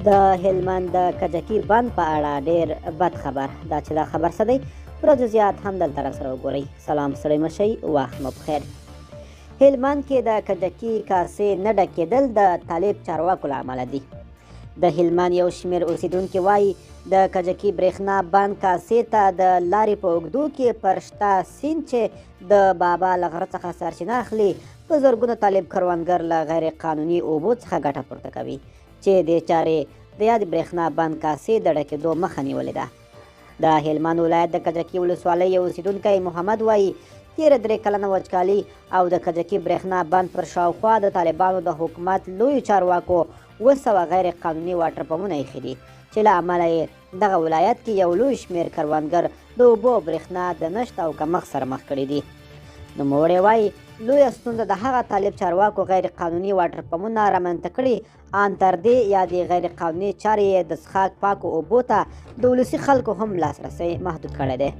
د هلمند د کجکي بند په اړه ډیر بد خبر دا چې دا خبر څه دی پوره جزئیات هم دلته راسره وګورئ. سلام ستړي مه شئ، وخت مو بخیر. هلمند کې د کجکي کاسې نه ډکېدل د طالب چارواکو له امله دي. د هلمند یو شمېر اوسیدونکي وایي د کجکي برېښنا بند کاسې ته د لارې په اوږدو کې پر شته سیند چې د بابا له غره څخه سرچینه اخلي په زرګونو طالب کروندګر له غیر قانوني اوبو څخه ګټه پورته کوي چې دې چارې د یاد برېښنا بند کاسې د ډکېدو مخه نیولې ده. د هلمند ولایت د کجکي ولسوالۍ یو اوسیدونکی محمد وایي تېره 3 کلنه وچکالي او د کجکي برېښنا بند پر شاوخوا د طالبانو د حکومت لویو چارواکو 200 غیر قانوني واټر پمپونه ایښي دي چې له امله یې دغه ولایت کې یو لوی شمېر کروندګر د اوبو او برېښنا د نشت او کمښت سره مخ کړي دي. نوموړی وایي لویه ستونزه د هغه طالب چارواکو غیر قانوني واټر پمپونه رامنځته کړي ان تر دې یا د غیر قانوني چارې د څښاک پاکو اوبو ته د ولسي خلکو هم لاسرسی محدود کړی دی.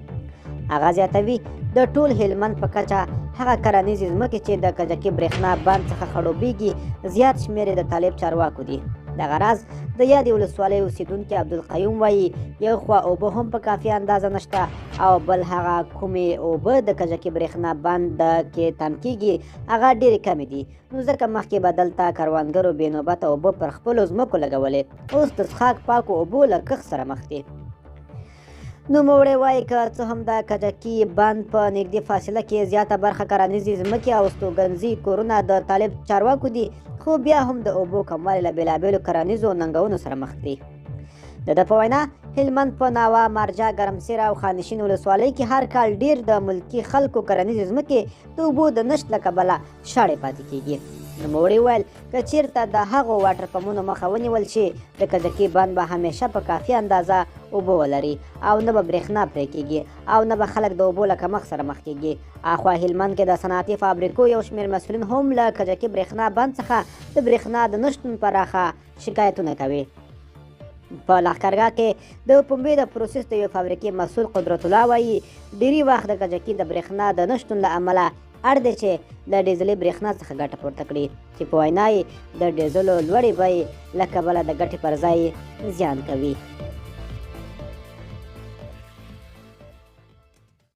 هغه زیاتوي د ټول هلمند په کچه هغه کرنیزې ځمکې چې د کجکي برېښنا بند څخه خړوبېږي زیات شمېر د طالب چارواکو دي. دغه راز د یادې ولسوالۍ اوسیدونکي عبدالقیوم وایي یو خوا اوبه هم په کافي اندازه نشته او بل هغه کومې اوبه د کجکي برېښنا بند کې تم کېږي هغه ډېرې کمې دي، نو ځکه مخکې به دلته کروندګرو بې نوبته اوبه پر خپلو ځمکو لګولې، اوس د څښاک پاکو اوبو له کښت سره مخ دي. نوموړی وایي که څه هم د کجکي بند په نږدې فاصله کې زیاته برخه کرنیزې ځمکې او استوګنځي کورونه د طالب چارواکو دي، خو بیا هم د اوبو کموالي له بېلابېلو کرنیزو ننګونو سره مخ دي. د ده په وینا هلمند په ناوه، مرجع، ګرمسېره او خانشین ولسوالۍ کې هر کال ډېر د ملکي خلکو کرنیزې ځمکې د اوبو د نشت له کبله شاړې پاتې کېږي. نوموړي ویل که چېرته د هغو واټر پمپونو مخه ونیول شي د کجکي بند به همیشه په کافي اندازه اوبه ولري او نه به برېښنا پرې کېږي او نه به خلک د اوبو له کمښت سره مخ کېږي. اخوا هلمند کې د صنعتي فابریکو یو شمېر مسؤلین هم له کجکي برېښنا بند څخه د برېښنا د نشتون پراخه شکایتونه کوي. په لښکرګاه کې د پنبې د پروسس د یو فابریکې مسؤل قدرت الله وایي ډېری وخت د کجکي د برېښنا د نشتون له امله اړ دی چې له ډیزلي برېښنا څخه ګټه پورته کړي چې په وینا یې د ډیزلو لوړې بیې له کبله د ګټې پر ځای زیان کوي.